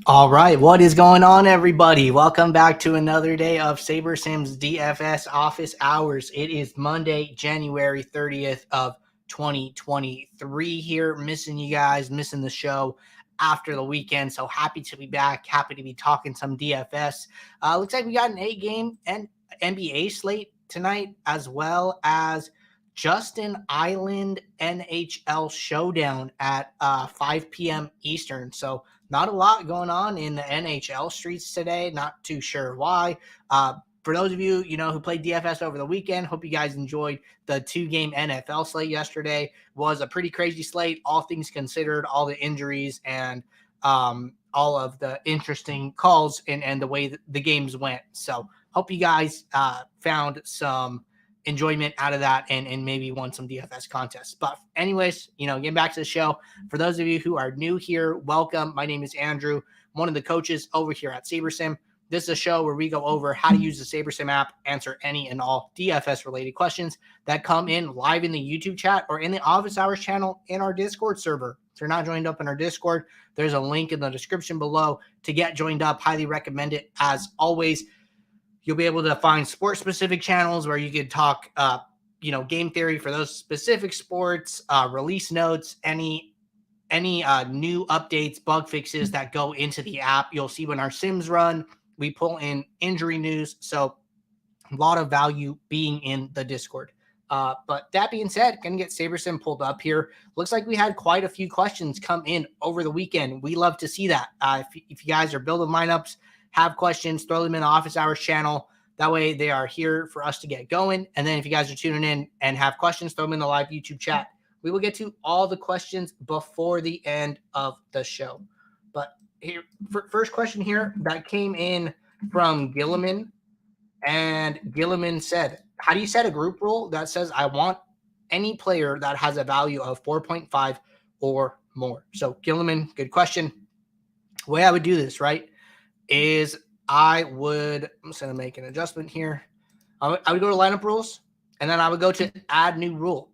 All right, what is going on, everybody? Welcome back to another day of SaberSim's DFS office hours. It is Monday, January 30th of 2023 here. Missing you guys, missing the show after the weekend. So happy to be back, happy to be talking some DFS. Looks like we got an 8-game and NBA slate tonight, as well as Justin Island NHL Showdown at 5 p.m. Eastern. So not a lot going on in the NHL streets today. Not too sure why. For those of you, who played DFS over the weekend, hope you guys enjoyed the 2-game NFL slate yesterday. Was a pretty crazy slate, all things considered, all the injuries and all of the interesting calls and the way the games went. So hope you guys found some enjoyment out of that and maybe won some DFS contests. But anyways, getting back to the show. For those of you who are new here, welcome. My name is Andrew, one of the coaches over here at SaberSim. This is a show where we go over how to use the SaberSim app, answer any and all DFS related questions that come in live in the YouTube chat or in the office hours channel in our Discord server. If you're not joined up in our Discord, there's a link in the description below to get joined up. Highly recommend it. As always, you'll be able to find sport-specific channels where you could talk, game theory for those specific sports, release notes, any new updates, bug fixes that go into the app. You'll see when our sims run, we pull in injury news. So a lot of value being in the Discord. But that being said, going to get SaberSim pulled up here. Looks like we had quite a few questions come in over the weekend. We love to see that. If you guys are building lineups, have questions, throw them in the office hours channel. That way they are here for us to get going. And then if you guys are tuning in and have questions, throw them in the live YouTube chat. We will get to all the questions before the end of the show. But here, first question here that came in from Gilliman. And Gilliman said, how do you set a group rule that says I want any player that has a value of 4.5 or more? So Gilliman, good question. The way I would do this, right, is I'm just going to make an adjustment here. I would go to lineup rules, and then I would go to add new rule.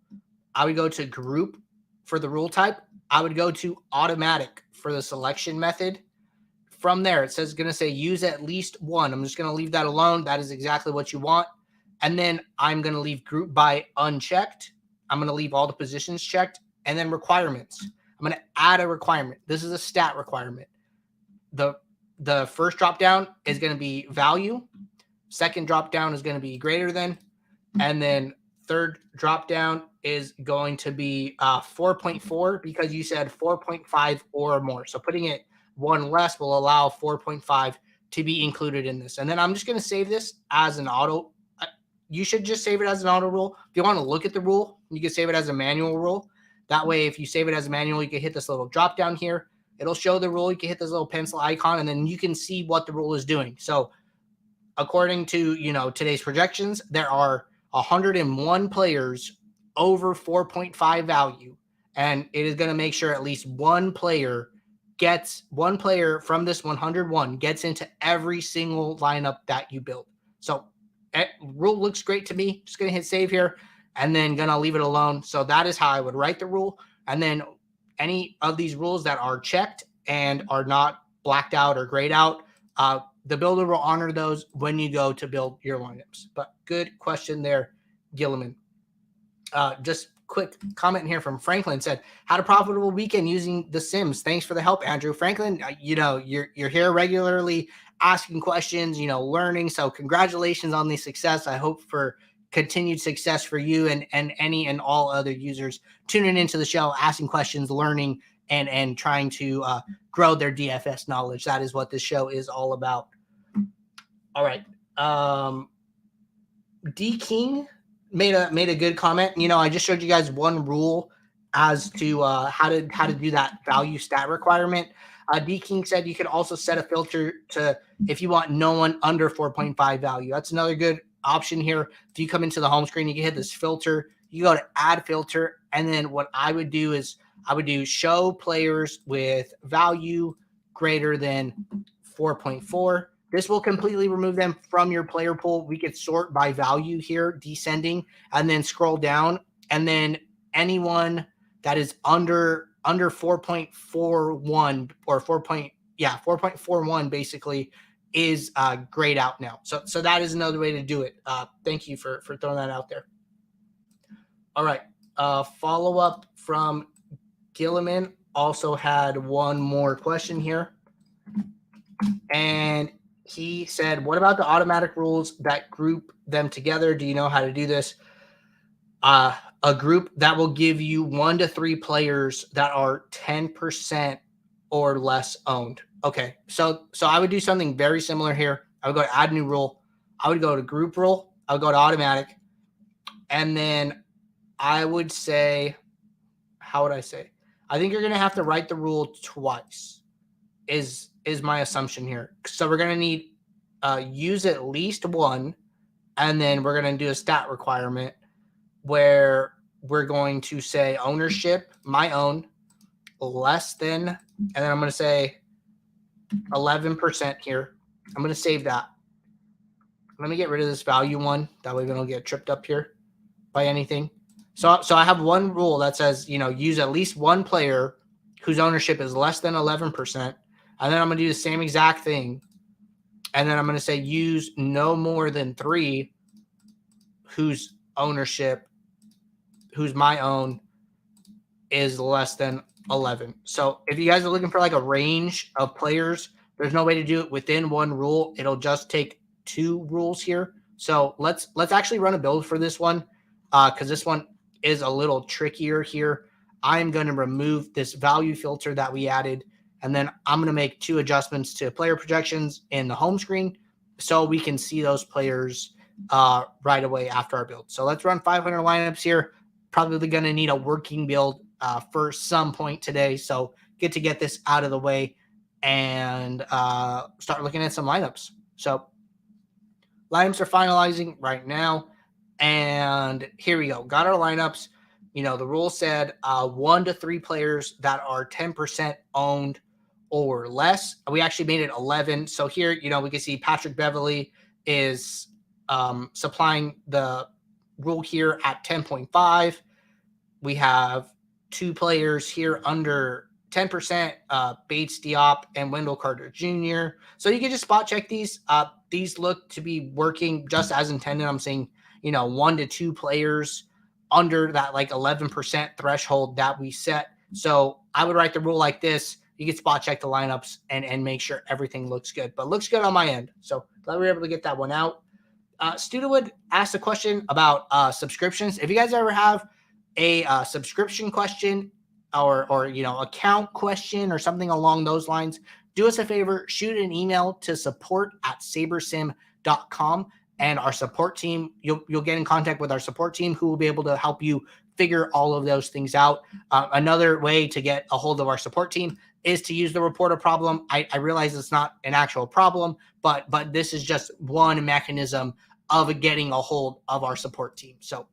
I would go to group for the rule type. I would go to automatic for the selection method. From there, it says going to say use at least one. I'm just going to leave that alone. That is exactly what you want. And then I'm going to leave group by unchecked. I'm going to leave all the positions checked. And then requirements. I'm going to add a requirement. This is a stat requirement. The first drop down is going to be value. Second drop down is going to be greater than. And then third drop down is going to be 4.4 because you said 4.5 or more. So putting it one less will allow 4.5 to be included in this. And then I'm just going to save this as an auto. You should just save it as an auto rule. If you want to look at the rule, you can save it as a manual rule. That way, if you save it as a manual, you can hit this little drop down here. It'll show the rule. You can hit this little pencil icon, and then you can see what the rule is doing. So according to, today's projections, there are 101 players over 4.5 value, and it is going to make sure at least one player from this 101 gets into every single lineup that you build. So rule looks great to me. Just going to hit save here and then going to leave it alone. So that is how I would write the rule. And then any of these rules that are checked and are not blacked out or grayed out, the builder will honor those when you go to build your lineups. But good question there, Gilliman. Just quick comment here from Franklin said, had a profitable weekend using the Sims. Thanks for the help, Andrew. Franklin, you're here regularly asking questions, learning. So congratulations on the success. I hope for continued success for you and any and all other users tuning into the show, asking questions, learning, and trying to grow their DFS knowledge. That is what this show is all about. All right. D King made a good comment. I just showed you guys one rule as to how to do that value stat requirement. D King said you could also set a filter to if you want no one under 4.5 value. That's another good option here. If you come into the home screen, you can hit this filter. You go to add filter, and then what I would do is I would do show players with value greater than 4.4. This will completely remove them from your player pool. We could sort by value here, descending, and then scroll down. And then anyone that is under 4.41 or 4.41 basically is grayed out now. So that is another way to do it. Thank you for throwing that out there. All right. Follow up from Gilliman also had one more question here. And he said, what about the automatic rules that group them together? Do you know how to do this? A group that will give you 1 to 3 players that are 10% or less owned. Okay, so I would do something very similar here. I would go to add new rule. I would go to group rule. I would go to automatic. And then I would say, how would I say? I think you're going to have to write the rule twice is my assumption here. So we're going to need use at least one, and then we're going to do a stat requirement where we're going to say ownership, my own, less than, and then I'm going to say 11% here. I'm going to save that. Let me get rid of this value one. That way we don't get tripped up here by anything. So I have one rule that says, use at least one player whose ownership is less than 11%. And then I'm going to do the same exact thing. And then I'm going to say use no more than 3 whose ownership, who's my own, is less than 11. So if you guys are looking for like a range of players, there's no way to do it within one rule. It'll just take 2 rules here. So let's actually run a build for this one because this one is a little trickier here. I'm going to remove this value filter that we added, and then I'm going to make 2 adjustments to player projections in the home screen so we can see those players right away after our build. So let's run 500 lineups here. Probably going to need a working build for some point today. So get this out of the way and start looking at some lineups. So lineups are finalizing right now. And here we go. Got our lineups. The rule said 1 to 3 players that are 10% owned or less. We actually made it 11. So here, we can see Patrick Beverley is supplying the rule here at 10.5. We have 2 players here under 10%, Bates Diop and Wendell Carter Jr. So you can just spot check these. These look to be working just as intended. I'm saying, 1 to 2 players under that like 11% threshold that we set. So I would write the rule like this. You can spot check the lineups and make sure everything looks good. But looks good on my end. So glad we were able to get that one out. Studewood asked a question about subscriptions. If you guys ever have a subscription question or account question or something along those lines, do us a favor, shoot an email to support@sabersim.com, and our support team, you'll get in contact with our support team who will be able to help you figure all of those things out. Another way to get a hold of our support team is to use the report a problem. I realize it's not an actual problem, but this is just one mechanism of getting a hold of our support team. So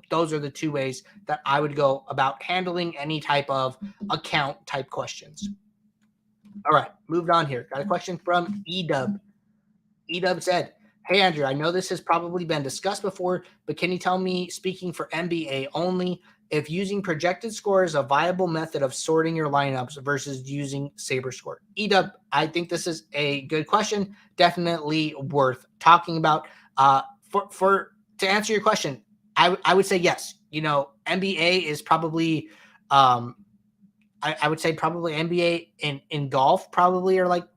those are the 2 ways that I would go about handling any type of account type questions. All right, moved on here. Got a question from Edub. Edub said, hey, Andrew, I know this has probably been discussed before, but can you tell me, speaking for NBA only, if using projected score is a viable method of sorting your lineups versus using SaberScore? Edub, I think this is a good question. Definitely worth talking about. To answer your question, I would say yes. NBA is probably, I would say probably NBA in golf probably are like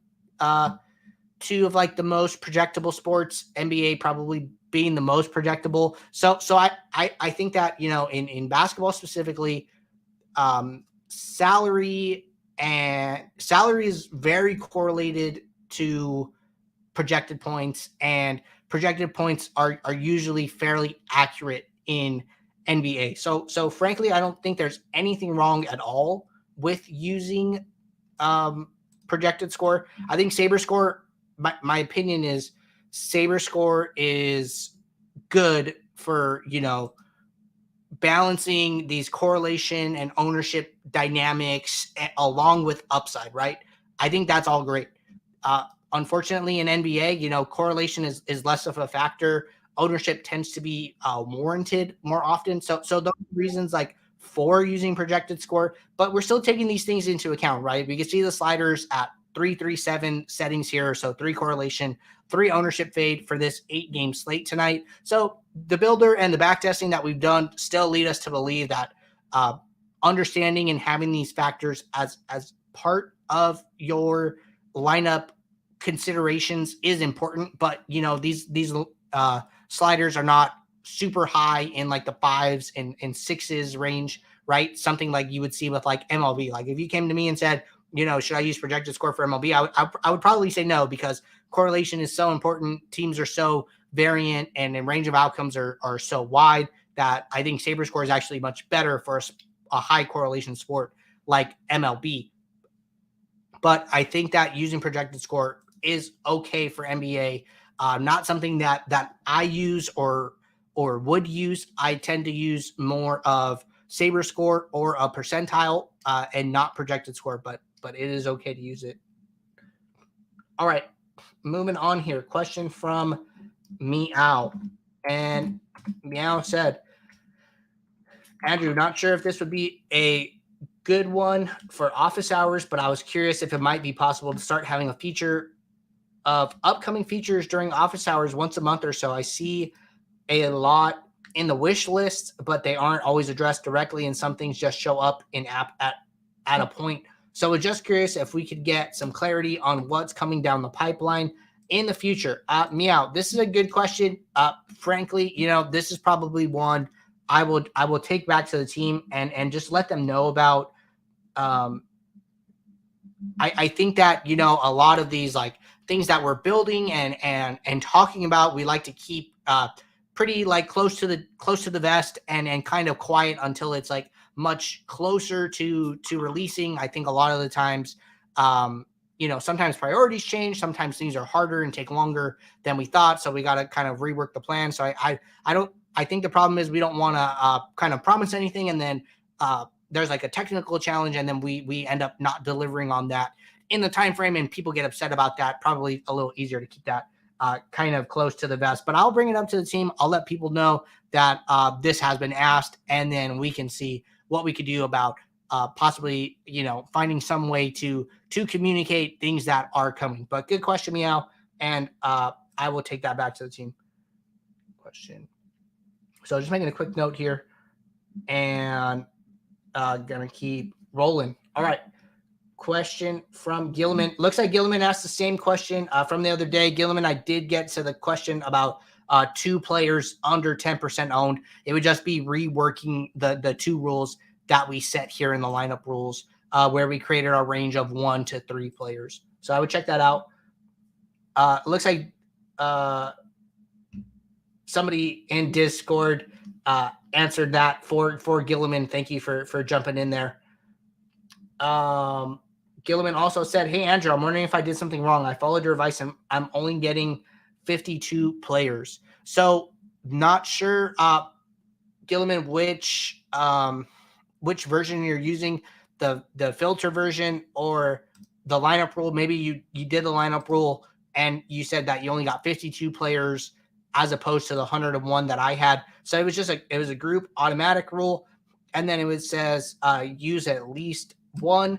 2 of like the most projectable sports. NBA probably being the most projectable. So I think that in basketball specifically, salary is very correlated to projected points, and projected points are usually fairly accurate in NBA. So frankly, I don't think there's anything wrong at all with using projected score. I think SaberScore, my opinion is SaberScore is good for, balancing these correlation and ownership dynamics along with upside, right? I think that's all great. Unfortunately, in NBA, correlation is less of a factor. Ownership tends to be warranted more often. So those are reasons like for using projected score, but we're still taking these things into account, right? We can see the sliders at 3-3-7 settings here. So 3 correlation, 3 ownership fade for this 8-game slate tonight. So the builder and the back testing that we've done still lead us to believe that understanding and having these factors as part of your lineup considerations is important. But these sliders are not super high in like the 5s and 6s range, right? Something like you would see with like MLB. Like if you came to me and said, should I use projected score for MLB? I would probably say no, because correlation is so important. Teams are so variant and the range of outcomes are so wide that I think Saber Score is actually much better for a high correlation sport like MLB. But I think that using projected score is okay for NBA. Not something that I use or would use. I tend to use more of Saber Score or a percentile and not projected score, but it is okay to use it. All right, moving on here. Question from Meow. And Meow said, Andrew, not sure if this would be a good one for office hours, but I was curious if it might be possible to start having a feature of upcoming features during office hours once a month or so. I see a lot in the wish list, but they aren't always addressed directly, and some things just show up in app at a point. So we're just curious if we could get some clarity on what's coming down the pipeline in the future. Meow, this is a good question. Frankly, this is probably one I will take back to the team and just let them know about. I think that, a lot of these like things that we're building and talking about, we like to keep pretty like close to the vest and kind of quiet until it's like much closer to releasing. I think a lot of the times, sometimes priorities change. Sometimes things are harder and take longer than we thought. So we got to kind of rework the plan. So I think the problem is we don't want to kind of promise anything and then there's like a technical challenge and then we end up not delivering on that in the time frame, and people get upset about that. Probably a little easier to keep that kind of close to the vest. But I'll bring it up to the team. I'll let people know that this has been asked, and then we can see what we could do about possibly, finding some way to communicate things that are coming. But good question, Meow, and I will take that back to the team. Question. So just making a quick note here, and gonna keep rolling. All right. Question from Gilliman. Looks like Gilliman asked the same question from the other day. Gilliman, I did get to the question about 2 players under 10% owned. It would just be reworking the 2 rules that we set here in the lineup rules, where we created our range of 1 to 3 players. So I would check that out. Looks like somebody in Discord answered that for Gilliman. Thank you for jumping in there. Gilliman also said, hey, Andrew, I'm wondering if I did something wrong. I followed your advice and I'm only getting 52 players. So not sure, Gilliman, which version you're using, the filter version or the lineup rule. Maybe you did the lineup rule and you said that you only got 52 players as opposed to the 101 that I had. So it was just it was a group automatic rule. And then it says use at least 1.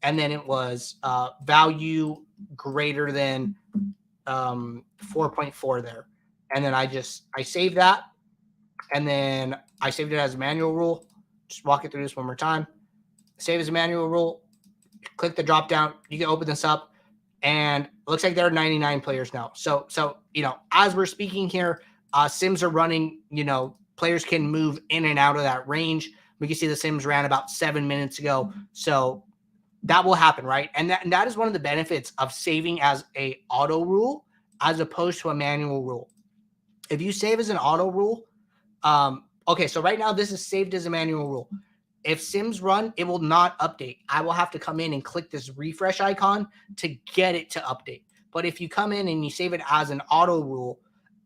And then it was value greater than 4.4 there. And then I saved that. And then I saved it as a manual rule. Just walk it through this one more time. Save as a manual rule. Click the drop down. You can open this up. And it looks like there are 99 players now. So as we're speaking here, sims are running, players can move in and out of that range. We can see the sims ran about 7 minutes ago. So that will happen, right? And that is one of the benefits of saving as a auto rule as opposed to a manual rule. If you save as an auto rule, okay, so right now this is saved as a manual rule. If sims run, it will not update. I will have to come in and click this refresh icon to get it to update. But if you come in and you save it as an auto rule,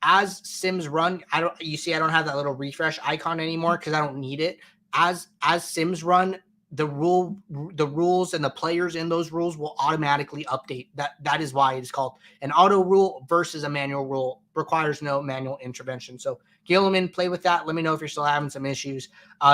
as sims run, I don't have that little refresh icon anymore because I don't need it. As sims run, the rules and the players in those rules will automatically update. That is why it is called an auto rule versus a manual rule. Requires no manual intervention. So Gilliman, play with that. Let me know if you're still having some issues.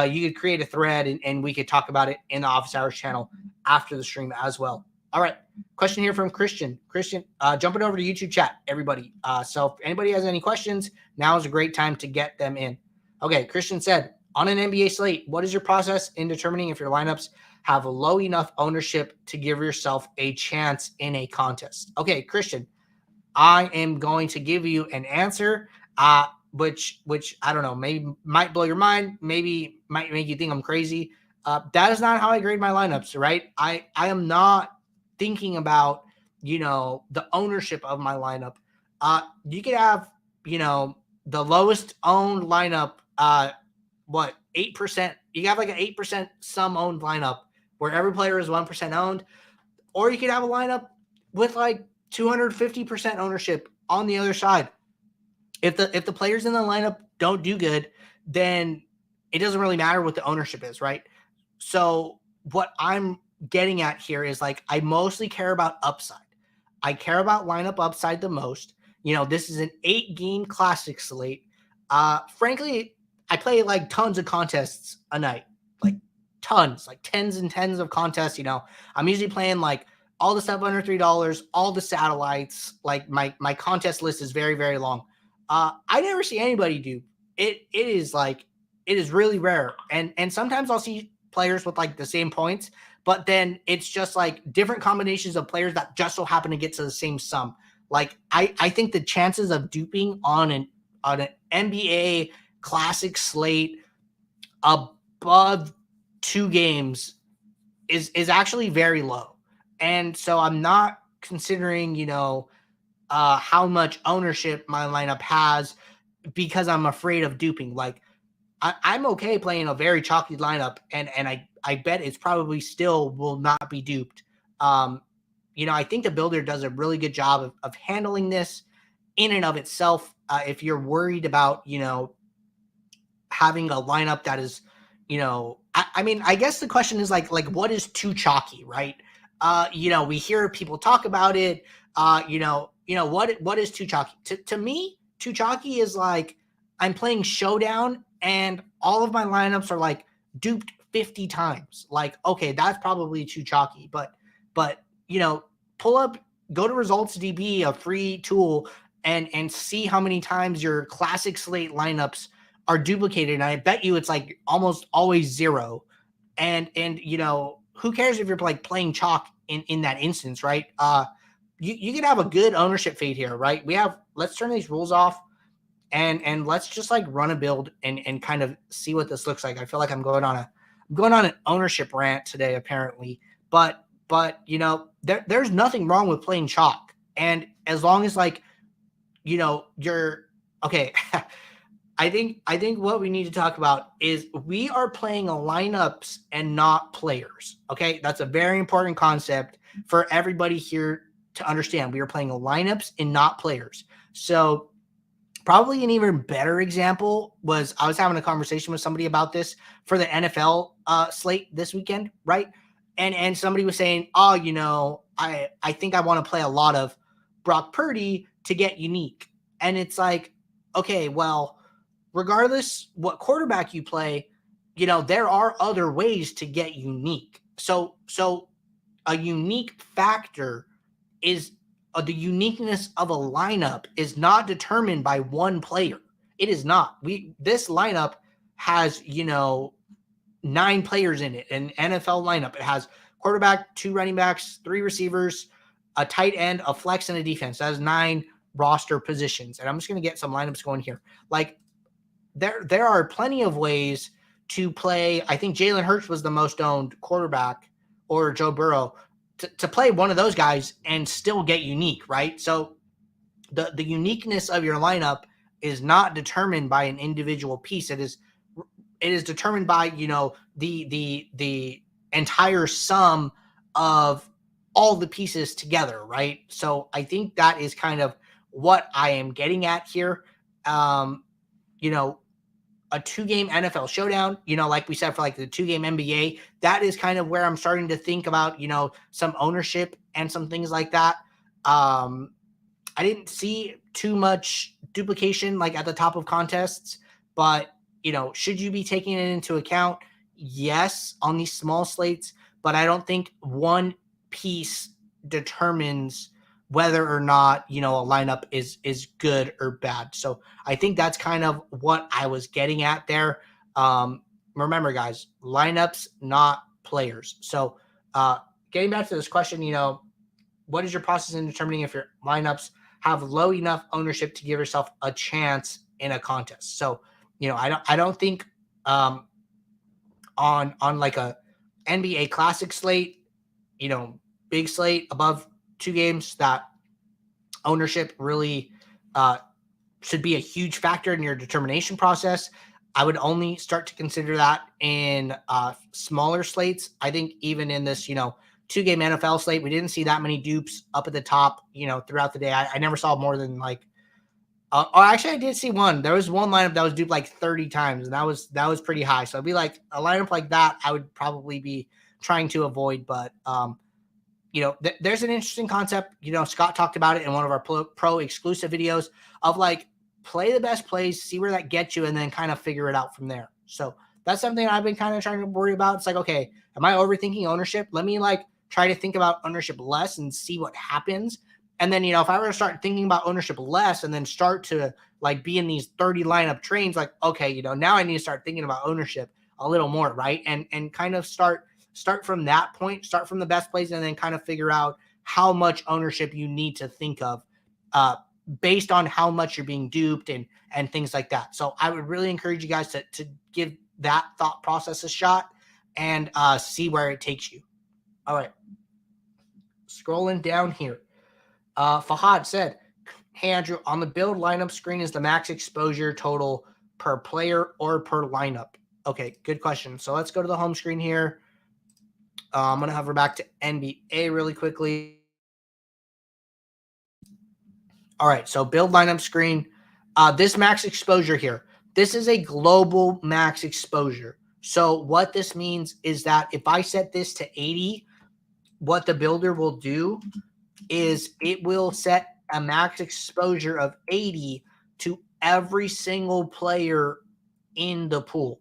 You could create a thread and we could talk about it in the office hours channel after the stream as well. All right. Question here from Christian. Christian, jumping over to YouTube chat, everybody. So if anybody has any questions, now is a great time to get them in. Okay. Christian said, on an NBA slate, what is your process in determining if your lineups have low enough ownership to give yourself a chance in a contest? Okay, Christian, I am going to give you an answer, which I don't know, maybe might blow your mind, maybe might make you think I'm crazy. That is not how I grade my lineups, right? I am not thinking about, the ownership of my lineup. You could have, the lowest owned lineup, 8%. You have like an 8% sum owned lineup where every player is 1% owned, or you could have a lineup with like 250% ownership on the other side. If the players in the lineup don't do good, then it doesn't really matter what the ownership is, right? So what I'm getting at here is like I mostly care about upside. I care about lineup upside the most. This is an 8-game classic slate. Frankly, I play like tons of contests a night, like tons, like tens and tens of contests. I'm usually playing like all the stuff under $3, all the satellites. Like my contest list is very, very long. I never see anybody do it. It is really rare. And sometimes I'll see players with like the same points, but then it's just like different combinations of players that just so happen to get to the same sum. Like I think the chances of duping on an NBA classic slate above 2 games is actually very low. And so I'm not considering, how much ownership my lineup has because I'm afraid of duping. Like I'm okay playing a very chalky lineup, and I bet it's probably still will not be duped. I think the builder does a really good job of handling this in and of itself. If you're worried about, having a lineup that is, I mean, I guess the question is like what is too chalky, right? We hear people talk about it. What is too chalky? To me, too chalky is like I'm playing Showdown and all of my lineups are like duped 50 times. Like, okay, that's probably too chalky. But pull up, go to Results DB, a free tool, and see how many times your classic slate lineups are duplicated. And I bet you it's like almost always 0. And who cares if you're like playing chalk in that instance, right? You can have a good ownership fade here, right? Let's turn these rules off and let's just like run a build and kind of see what this looks like. I feel like I'm going on an ownership rant today, apparently, but there's nothing wrong with playing chalk. And as long as like, you're okay. I think what we need to talk about is we are playing lineups and not players. Okay. That's a very important concept for everybody here to understand. We are playing lineups and not players. So probably an even better example was I was having a conversation with somebody about this for the NFL slate this weekend, right? And somebody was saying, oh, I think I want to play a lot of Brock Purdy to get unique. And it's like, okay, well, regardless what quarterback you play, there are other ways to get unique. So a unique factor is the uniqueness of a lineup is not determined by one player. It is not. This lineup has, 9 players in it, an NFL lineup. It has quarterback, 2 running backs, 3 receivers, a tight end, a flex, and a defense. That has 9 roster positions. And I'm just going to get some lineups going here. Like there are plenty of ways to play. I think Jalen Hurts was the most owned quarterback, or Joe Burrow, to play one of those guys and still get unique, right? So the uniqueness of your lineup is not determined by an individual piece. It is determined by, the entire sum of all the pieces together, right? So I think that is kind of what I am getting at here. A 2-game NFL showdown, like we said, for like the 2-game NBA, that is kind of where I'm starting to think about, some ownership and some things like that. I didn't see too much duplication like at the top of contests, but should you be taking it into account? Yes, on these small slates, but I don't think one piece determines whether or not, a lineup is good or bad. So I think that's kind of what I was getting at there. Remember, guys, lineups, not players. So getting back to this question, what is your process in determining if your lineups have low enough ownership to give yourself a chance in a contest? So, I don't think on like a NBA classic slate, big slate above 2 games, that ownership really should be a huge factor in your determination process. I would only start to consider that in smaller slates. I think even in this, 2-game NFL slate, we didn't see that many dupes up at the top, throughout the day. I never saw more than like, actually I did see one. There was one lineup that was duped like 30 times, and that was pretty high. So it'd be like a lineup like that I would probably be trying to avoid. But there's an interesting concept. Scott talked about it in one of our pro exclusive videos of like, play the best plays, see where that gets you, and then kind of figure it out from there. So that's something I've been kind of trying to worry about. It's like, okay, am I overthinking ownership? Let me like try to think about ownership less and see what happens. And then, if I were to start thinking about ownership less and then start to like be in these 30 lineup trains, like, okay, now I need to start thinking about ownership a little more, right? And kind of start from that point, start from the best plays, and then kind of figure out how much ownership you need to think of based on how much you're being duped and things like that. So I would really encourage you guys to give that thought process a shot and see where it takes you. All right. Scrolling down here. Fahad said, hey, Andrew, on the build lineup screen, is the max exposure total per player or per lineup? Okay, good question. So let's go to the home screen here. I'm going to hover back to NBA really quickly. All right, so build lineup screen. This max exposure here, this is a global max exposure. So what this means is that if I set this to 80, what the builder will do is it will set a max exposure of 80 to every single player in the pool.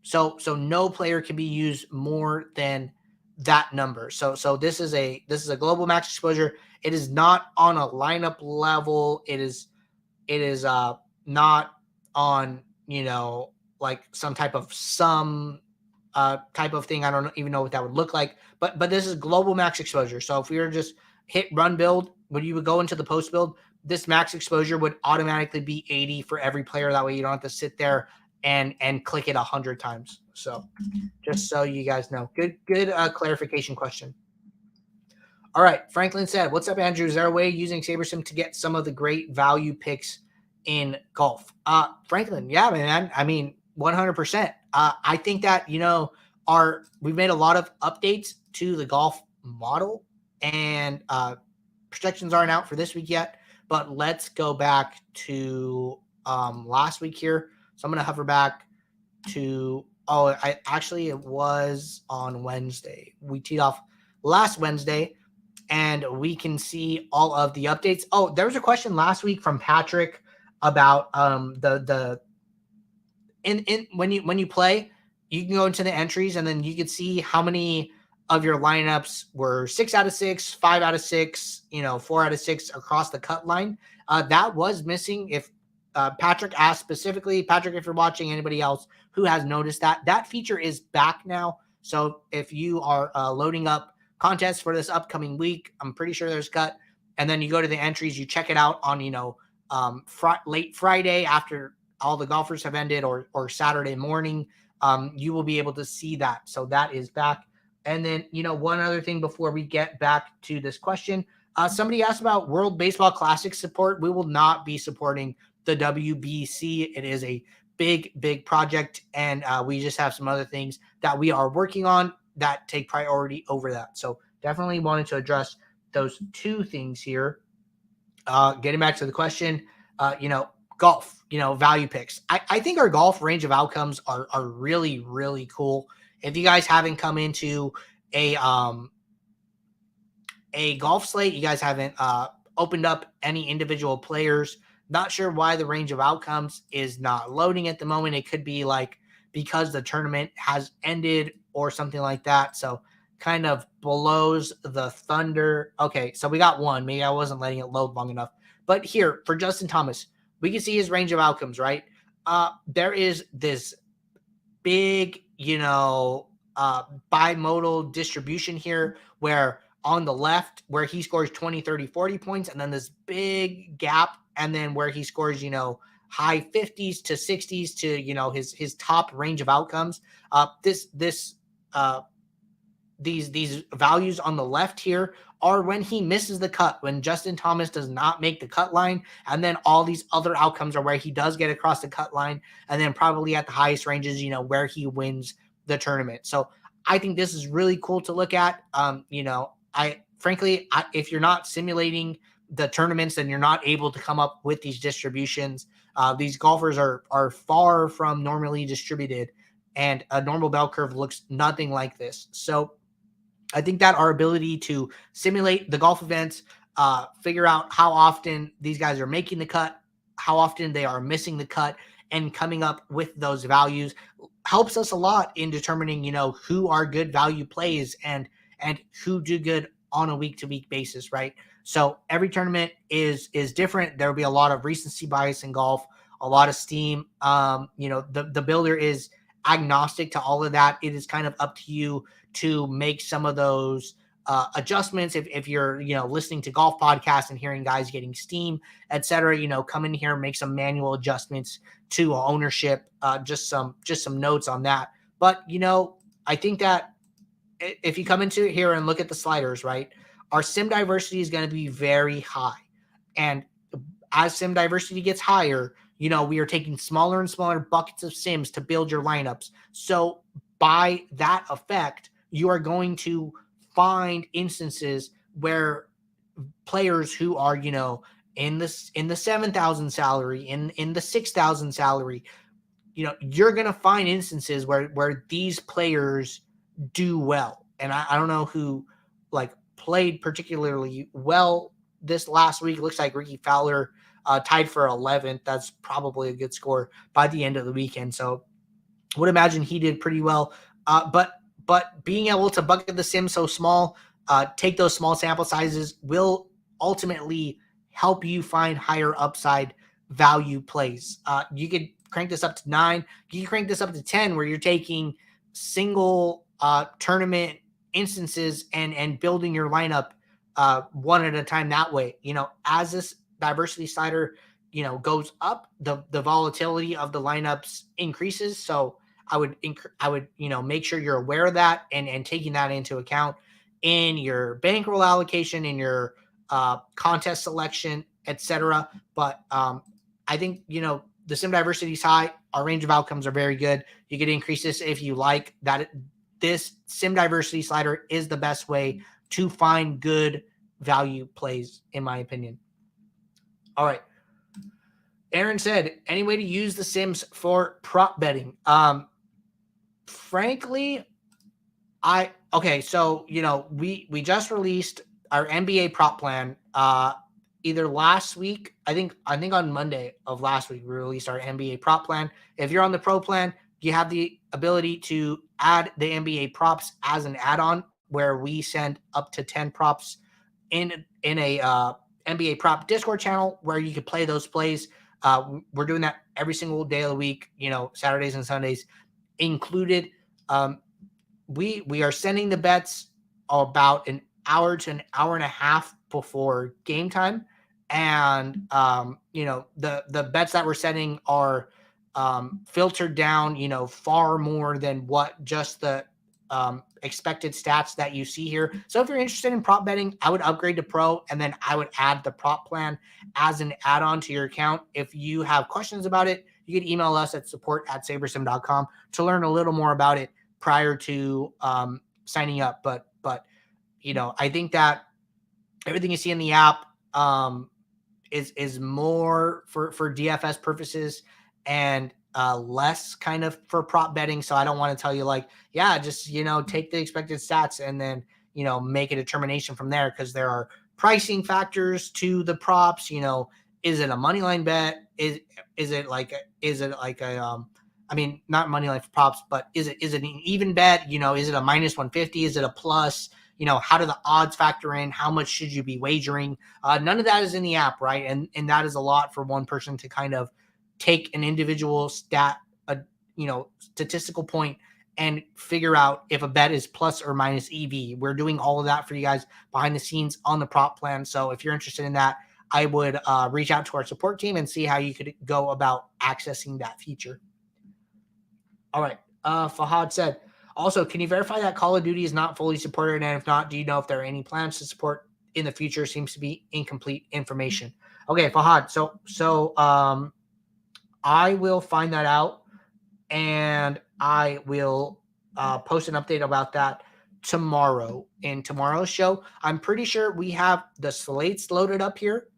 So no player can be used more than that number. So this is a global max exposure. It is not on a lineup level. It is not on, like some type of type of thing. I don't even know what that would look like, but this is global max exposure. So if we were just hit run build, when you would go into the post build, this max exposure would automatically be 80 for every player. That way you don't have to sit there and click it 100 times. So just so you guys know, good clarification question. All right. Franklin said, what's up, Andrew? Is there a way using SaberSim to get some of the great value picks in golf? Franklin, yeah, man. I mean, 100%. I think that, we've made a lot of updates to the golf model, and projections aren't out for this week yet, but let's go back to last week here. So I'm going to hover back to, it was on Wednesday. We teed off last Wednesday, and we can see all of the updates. Oh, there was a question last week from Patrick about when you play, you can go into the entries and then you can see how many of your lineups were 6 out of 6, 5 out of 6, 4 out of 6 across the cut line. That was missing. If Patrick asked specifically, Patrick, if you're watching, anybody else who has noticed that feature is back now. So if you are loading up contests for this upcoming week, I'm pretty sure there's cut, and then you go to the entries, you check it out on late Friday after all the golfers have ended, or Saturday morning, you will be able to see that. So that is back. And then, one other thing before we get back to this question, somebody asked about World Baseball Classic support. We will not be supporting the WBC. It is a big project, and we just have some other things that we are working on that take priority over that. So definitely wanted to address those two things here. Getting back to the question, golf, value picks. I think our golf range of outcomes are really, really cool. If you guys haven't come into a golf slate, you guys haven't opened up any individual players, not sure why the range of outcomes is not loading at the moment. It could be like because the tournament has ended or something like that. So kind of blows the thunder. Okay, so we got one. Maybe I wasn't letting it load long enough. But here, for Justin Thomas, we can see his range of outcomes, right? There is this big, bimodal distribution here where on the left, where he scores 20, 30, 40 points, and then this big gap, and then where he scores, high 50s to 60s to, his top range of outcomes. These values on the left here are when he misses the cut, when Justin Thomas does not make the cut line, and then all these other outcomes are where he does get across the cut line, and then probably at the highest ranges, where he wins the tournament. So I think this is really cool to look at. If you're not simulating the tournaments, then you're not able to come up with these distributions. These golfers are far from normally distributed, and a normal bell curve looks nothing like this. So I think that our ability to simulate the golf events, figure out how often these guys are making the cut, how often they are missing the cut, and coming up with those values helps us a lot in determining, who are good value plays and who do good on a week-to-week basis, right? So every tournament is different. There will be a lot of recency bias in golf, a lot of steam. The builder is agnostic to all of that. It is kind of up to you to make some of those adjustments. If you're, listening to golf podcasts and hearing guys getting steam, etc., come in here and make some manual adjustments to ownership, just some notes on that. But, I think that if you come into it here and look at the sliders, right, our sim diversity is going to be very high. And as sim diversity gets higher, we are taking smaller and smaller buckets of sims to build your lineups. So by that effect, you are going to find instances where players who are, in the 7,000 salary, in the 6,000 salary, you're going to find instances where these players do well. And I don't know who played particularly well this last week. It looks like Ricky Fowler tied for 11th. That's probably a good score by the end of the weekend. So would imagine he did pretty well. But being able to bucket the sim so small, take those small sample sizes will ultimately help you find higher upside value plays. You could crank this up to 9. You can crank this up to 10, where you're taking single tournament instances and building your lineup one at a time that way. As this diversity slider, goes up, the volatility of the lineups increases. So I would, make sure you're aware of that and taking that into account in your bankroll allocation, in your contest selection, etc. But I think, the sim diversity is high. Our range of outcomes are very good. You could increase this if you like. This sim diversity slider is the best way to find good value plays, in my opinion. All right. Aaron said, any way to use the sims for prop betting? Frankly, so we just released our NBA prop plan either last week. I think on Monday of last week we released our NBA prop plan. If you're on the pro plan, you have the ability to add the NBA props as an add-on, where we send up to 10 props in a NBA prop Discord channel where you could play those plays. We're doing that every single day of the week, Saturdays and Sundays included. We are sending the bets about an hour to an hour and a half before game time. And, the bets that we're sending are filtered down, far more than what just the expected stats that you see here. So if you're interested in prop betting, I would upgrade to pro, and then I would add the prop plan as an add-on to your account. If you have questions about it, you can email us at support@sabersim.com to learn a little more about it prior to signing up. But I think that everything you see in the app is more for DFS purposes and less kind of for prop betting. So I don't want to tell you just, take the expected stats and then, make a determination from there, because there are pricing factors to the props. Is it a money line bet? Is it like a I mean, not money line for props, but is it an even bet? Is it a minus 150? Is it a plus? How do the odds factor in? How much should you be wagering? None of that is in the app, right? And that is a lot for one person to kind of take an individual statistical point and figure out if a bet is plus or minus EV. We're doing all of that for you guys behind the scenes on the prop plan. So if you're interested in that, I would reach out to our support team and see how you could go about accessing that feature. All right. Fahad said, also, can you verify that Call of Duty is not fully supported? And if not, do you know if there are any plans to support in the future? Seems to be incomplete information. Okay, Fahad. So I will find that out, and I will post an update about that tomorrow in tomorrow's show. I'm pretty sure we have the slates loaded up here.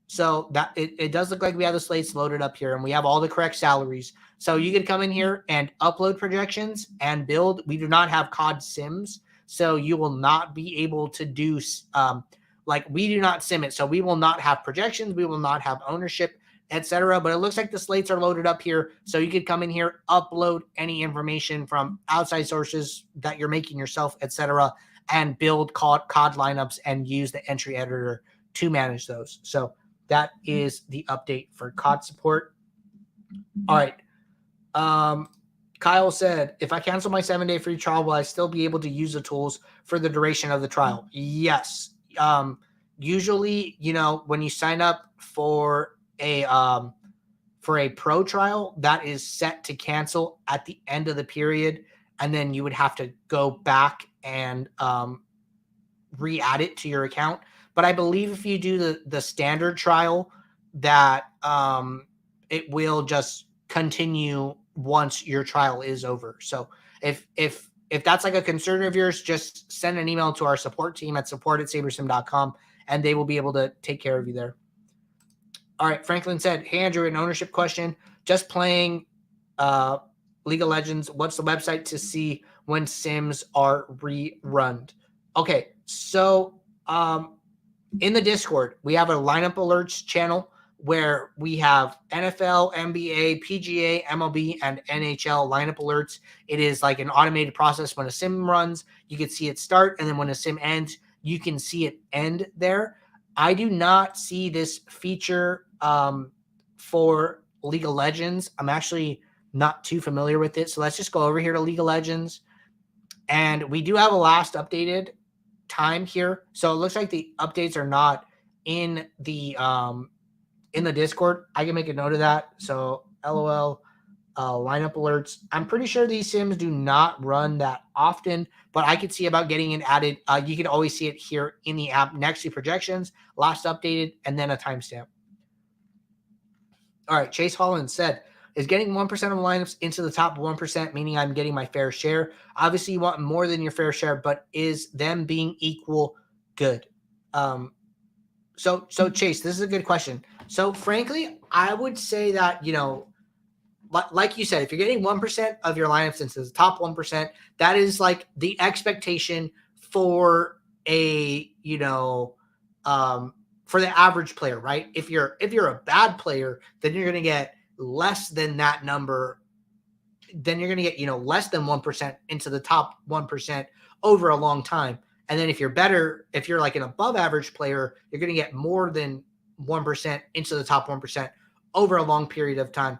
So that it does look like we have the slates loaded up here, and we have all the correct salaries. So you could come in here and upload projections and build. We do not have COD sims, so you will not be able to do we do not sim it. So we will not have projections. We will not have ownership, etc. But it looks like the slates are loaded up here, so you could come in here, upload any information from outside sources that you're making yourself, etc., and build COD lineups and use the entry editor to manage those. So that is the update for COD support. All right. Kyle said, if I cancel my 7-day free trial, will I still be able to use the tools for the duration of the trial? Yes. Usually, when you sign up for a pro trial, that is set to cancel at the end of the period, and then you would have to go back and re-add it to your account. But I believe if you do the standard trial, that it will just continue once your trial is over. So if that's like a concern of yours, just send an email to our support team at support@sabersim.com, and they will be able to take care of you there. All right, Franklin said, hey, Andrew, an ownership question. Just playing League of Legends. What's the website to see when sims are rerun? Okay, so in the Discord, we have a lineup alerts channel where we have NFL, NBA, PGA, MLB, and NHL lineup alerts. It is like an automated process. When a sim runs, you can see it start, and then when a sim ends, you can see it end there. I do not see this feature for League of Legends. I'm actually not too familiar with it. So let's just go over here to League of Legends. And we do have a last updated time here. So it looks like the updates are not in the Discord. I can make a note of that. So LOL lineup alerts. I'm pretty sure these sims do not run that often, but I could see about getting it added. You can always see it here in the app next to projections, last updated, and then a timestamp. All right, Chase Holland said, is getting 1% of lineups into the top 1%, meaning I'm getting my fair share? Obviously, you want more than your fair share, but is them being equal good? So Chase, this is a good question. So frankly, I would say that, like you said, if you're getting 1% of your lineups into the top 1%, that is like the expectation for for the average player, right? If you're a bad player, then you're going to get less than that number. Then you're going to get, less than 1% into the top 1% over a long time. And then if you're better, if you're like an above average player, you're going to get more than 1% into the top 1% over a long period of time.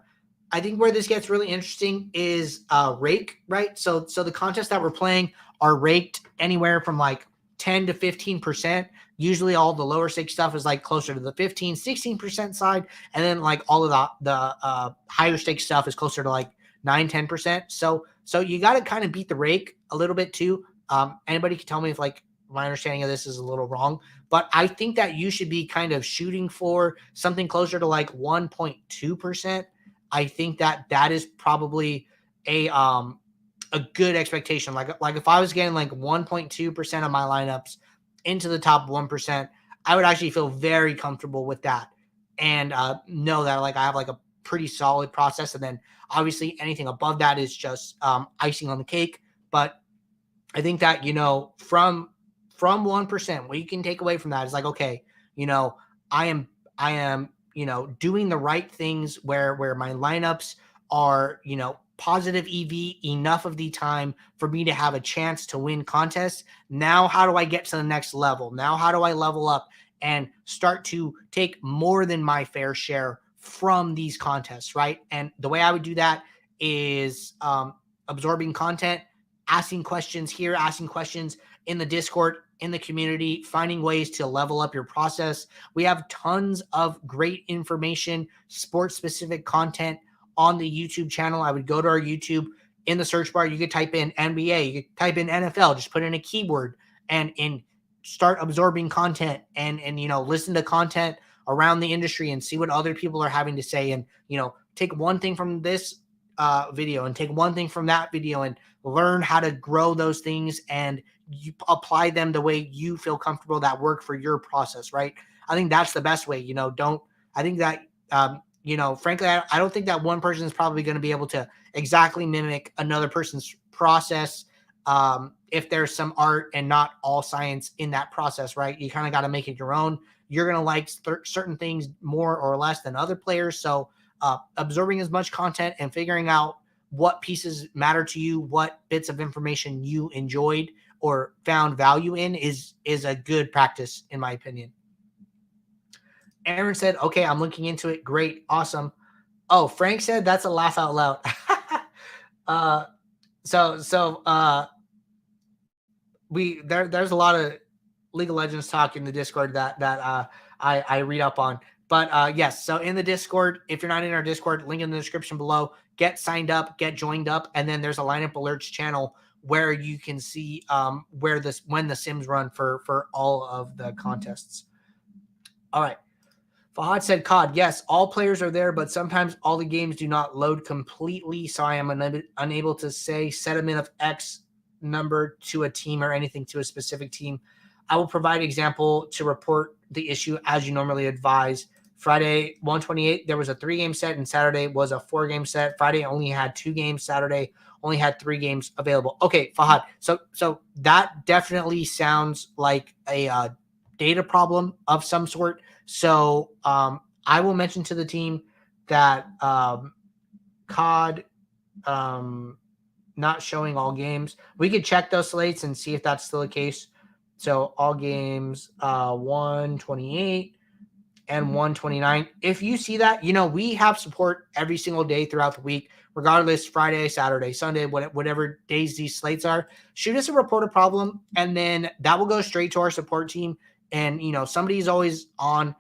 I think where this gets really interesting is rake, right? So the contests that we're playing are raked anywhere from like 10 to 15%. Usually all the lower stakes stuff is like closer to the 15, 16% side. And then like all of the higher stakes stuff is closer to like 9, 10%. So you got to kind of beat the rake a little bit too. Anybody can tell me if like my understanding of this is a little wrong, but I think that you should be kind of shooting for something closer to like 1.2%. I think that is probably a good expectation. Like if I was getting like 1.2% of my lineups into the top 1%, I would actually feel very comfortable with that and know that like I have like a pretty solid process. And then obviously anything above that is just icing on the cake. But I think that, from 1%, what you can take away from that is like, okay, I am, doing the right things where my lineups are, positive EV enough of the time for me to have a chance to win contests. Now, how do I get to the next level? Now, how do I level up and start to take more than my fair share from these contests, right? And the way I would do that is absorbing content, asking questions here, asking questions in the Discord, in the community, finding ways to level up your process. We have tons of great information, sports-specific content on the YouTube channel. I would go to our YouTube. In the search bar, you could type in NBA, you could type in NFL, just put in a keyword and start absorbing content and listen to content around the industry and see what other people are having to say, and take one thing from this video and take one thing from that video and learn how to grow those things and you apply them the way you feel comfortable that work for your process, right? I think that's the best way. I think that frankly, I don't think that one person is probably going to be able to exactly mimic another person's process if there's some art and not all science in that process, right? You kind of got to make it your own. You're going to like certain things more or less than other players. So absorbing as much content and figuring out what pieces matter to you, what bits of information you enjoyed or found value in is a good practice, in my opinion. Aaron said, okay, I'm looking into it. Great. Awesome. Oh, Frank said that's a laugh out loud. There's a lot of League of Legends talk in the Discord that I read up on. But yes, so in the Discord, if you're not in our Discord, link in the description below. Get signed up, get joined up, and then there's a lineup alerts channel where you can see when the sims run for all of the contests. All right. Fahad said, COD, yes, all players are there, but sometimes all the games do not load completely, so I am unable to say set a min of X number to a team or anything to a specific team. I will provide example to report the issue as you normally advise. Friday, 128, there was a 3-game set, and Saturday was a 4-game set. Friday only had 2 games. Saturday only had 3 games available. Okay, Fahad, so that definitely sounds like a data problem of some sort. So I will mention to the team that COD not showing all games. We could check those slates and see if that's still the case. So all games 128 and 129. If you see that, we have support every single day throughout the week, regardless, Friday, Saturday, Sunday, whatever days these slates are. Shoot us a report a problem, and then that will go straight to our support team. And, somebody's always on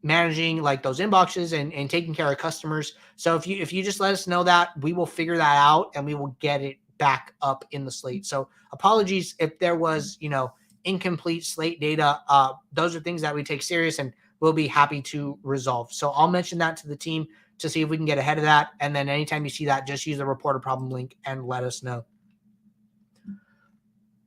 managing like those inboxes and taking care of customers. So if you just let us know that, we will figure that out and we will get it back up in the slate. So apologies if there was, incomplete slate data. Those are things that we take serious and we'll be happy to resolve. So I'll mention that to the team to see if we can get ahead of that. And then anytime you see that, just use the report a problem link and let us know.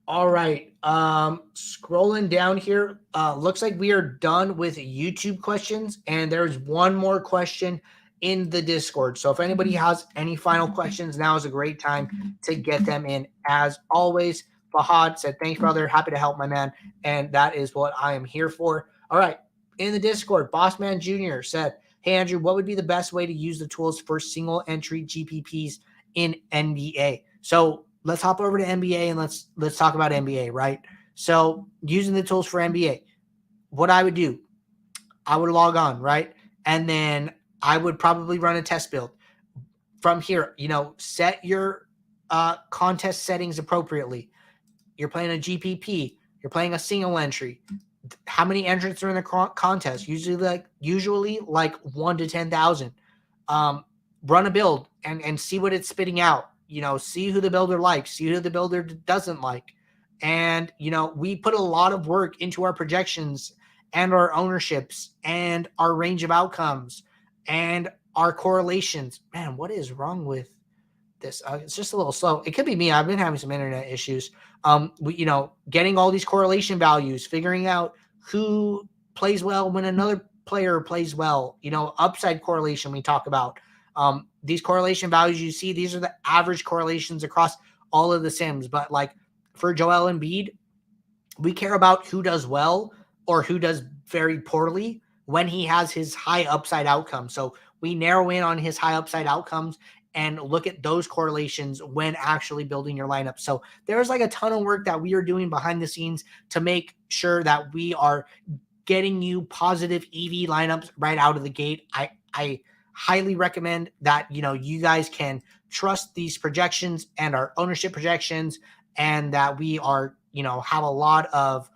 All right. Scrolling down here, looks like we are done with YouTube questions, and there's one more question in the Discord. So if anybody has any final questions, now is a great time to get them in. As always, Fahad said, thanks, brother. Happy to help, my man. And that is what I am here for. All right. In the Discord, Bossman Jr. said, hey, Andrew, what would be the best way to use the tools for single entry GPPs in NBA? So let's hop over to NBA and let's talk about NBA, right? So using the tools for NBA, what I would do, I would log on, right? And then I would probably run a test build. From here, set your contest settings appropriately. You're playing a GPP. You're playing a single entry. How many entrants are in the contest? Usually like 1 to 10,000. Run a build and see what it's spitting out. See who the builder likes, see who the builder doesn't like. And, we put a lot of work into our projections and our ownerships and our range of outcomes and our correlations. Man, what is wrong with this? It's just a little slow. It could be me. I've been having some internet issues. Getting all these correlation values, figuring out who plays well when another player plays well, upside correlation we talk about. These correlation values you see, these are the average correlations across all of the sims. But like for Joel Embiid, we care about who does well or who does very poorly when he has his high upside outcome. So we narrow in on his high upside outcomes and look at those correlations when actually building your lineup. So there's like a ton of work that we are doing behind the scenes to make sure that we are getting you positive EV lineups right out of the gate. I highly recommend that, you guys can trust these projections and our ownership projections, and that we are, have a lot of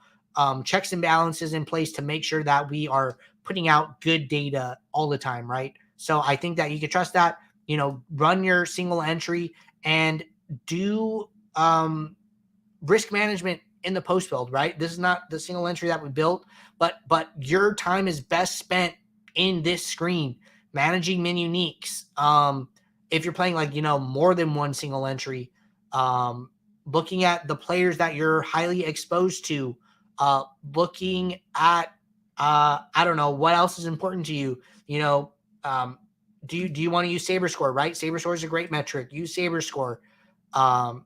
checks and balances in place to make sure that we are putting out good data all the time, right? So I think that you can trust that, run your single entry and do risk management in the post build, right? This is not the single entry that we built, but your time is best spent in this screen managing min uniques. If you're playing like, more than one single entry, looking at the players that you're highly exposed to, looking at, I don't know, what else is important to you, do you want to use Saber Score, right? Saber Score is a great metric. Use Saber Score.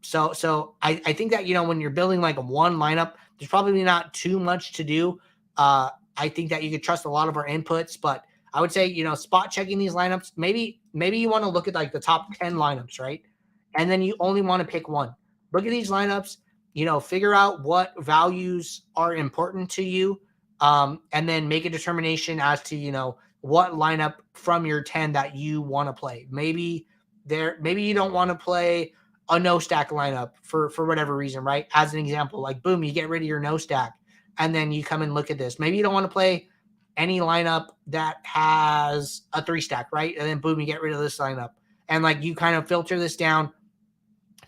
So I think that, when you're building like a one lineup, there's probably not too much to do. I think that you could trust a lot of our inputs, but I would say, spot checking these lineups, maybe you want to look at like the top 10 lineups, right? And then you only want to pick one. Look at these lineups, figure out what values are important to you. And then make a determination as to, what lineup from your 10 that you want to play. Maybe you don't want to play a no stack lineup for whatever reason, right? As an example, like boom, you get rid of your no stack and then you come and look at this. Maybe you don't want to play any lineup that has a 3 stack, right? And then boom, you get rid of this lineup. And like you kind of filter this down,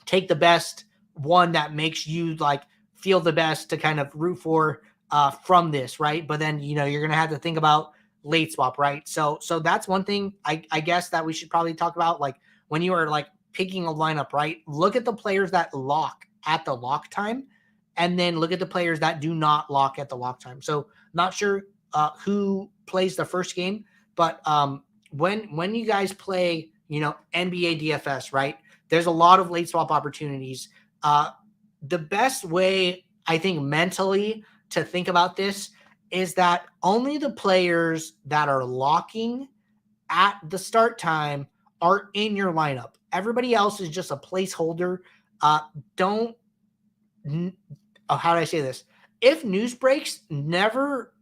take the best one that makes you like feel the best to kind of root for from this, right? But then, you're going to have to think about late swap, right? So that's one thing I guess that we should probably talk about. Like when you are like picking a lineup, right? Look at the players that lock at the lock time, and then look at the players that do not lock at the lock time. So not sure who plays the first game, but when you guys play, NBA DFS, right? There's a lot of late swap opportunities. The best way I think mentally to think about this is that only the players that are locking at the start time are in your lineup. Everybody else is just a placeholder. How do I say this? If news breaks, never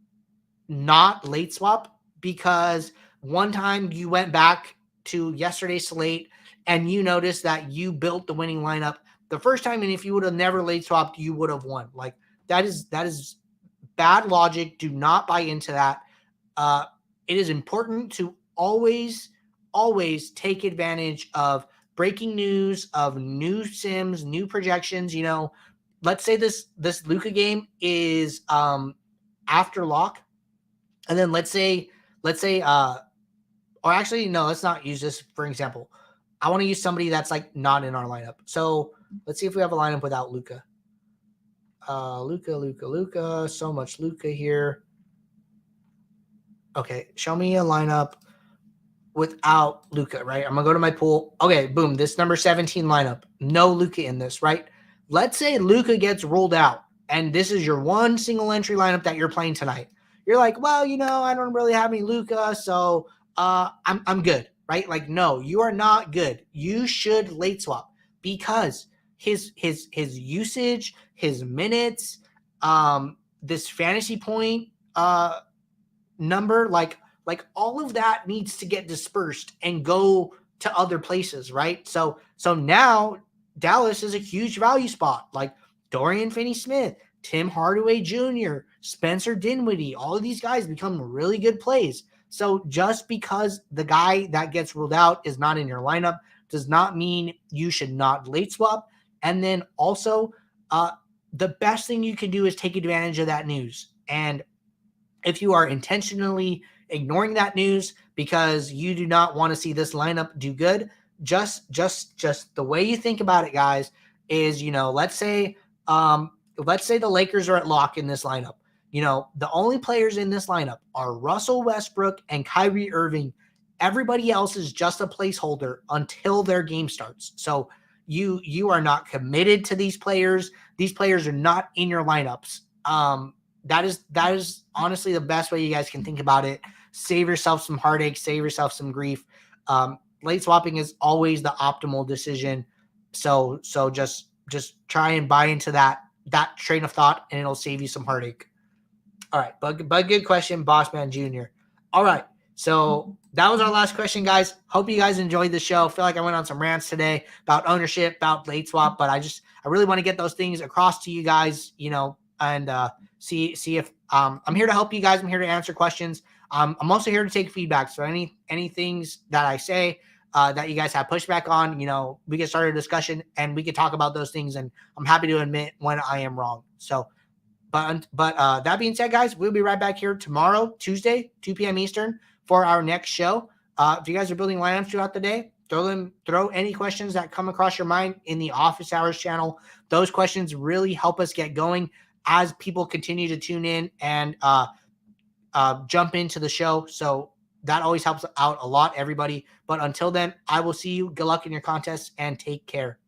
not late swap, because one time you went back to yesterday's slate and you noticed that you built the winning lineup the first time, and if you would have never late swapped, you would have won. Like that is bad logic. Do not buy into that. It is important to always take advantage of breaking news, of new sims, new projections. Let's say this Luka game is after lock, and then let's say or actually no, let's not use this for example. I want to use somebody that's like not in our lineup. So let's see if we have a lineup without Luka. Luka. So much Luka here. Okay, show me a lineup without Luka, right? I'm going to go to my pool. Okay, boom, this number 17 lineup. No Luka in this, right? Let's say Luka gets rolled out, and this is your one single entry lineup that you're playing tonight. You're like, well, I don't really have any Luka, so I'm good, right? Like, no, you are not good. You should late swap because his usage, his minutes, this fantasy point number, like all of that needs to get dispersed and go to other places, right? So now Dallas is a huge value spot. Like Dorian Finney-Smith, Tim Hardaway Jr., Spencer Dinwiddie, all of these guys become really good plays. So just because the guy that gets ruled out is not in your lineup does not mean you should not late swap. And then also, the best thing you can do is take advantage of that news. And if you are intentionally ignoring that news because you do not want to see this lineup do good, just the way you think about it, guys, is, let's say the Lakers are at lock in this lineup. The only players in this lineup are Russell Westbrook and Kyrie Irving. Everybody else is just a placeholder until their game starts. So you are not committed to these players. These players are not in your lineups. that is honestly the best way you guys can think about it. Save yourself some heartache, save yourself some grief. Late swapping is always the optimal decision. So just try and buy into that train of thought, and it'll save you some heartache. All right, but good question, Bossman Jr. All right, so that was our last question, guys. Hope you guys enjoyed the show. I feel like I went on some rants today about ownership, about late swap, but I really want to get those things across to you guys, and see if I'm here to help you guys. I'm here to answer questions. I'm also here to take feedback. So any things that I say that you guys have pushback on, we can start a discussion and we can talk about those things. And I'm happy to admit when I am wrong. So. But that being said, guys, we'll be right back here tomorrow, Tuesday, 2 p.m. Eastern, for our next show. If you guys are building lineups throughout the day, throw any questions that come across your mind in the Office Hours channel. Those questions really help us get going as people continue to tune in and jump into the show. So that always helps out a lot, everybody. But until then, I will see you. Good luck in your contests and take care.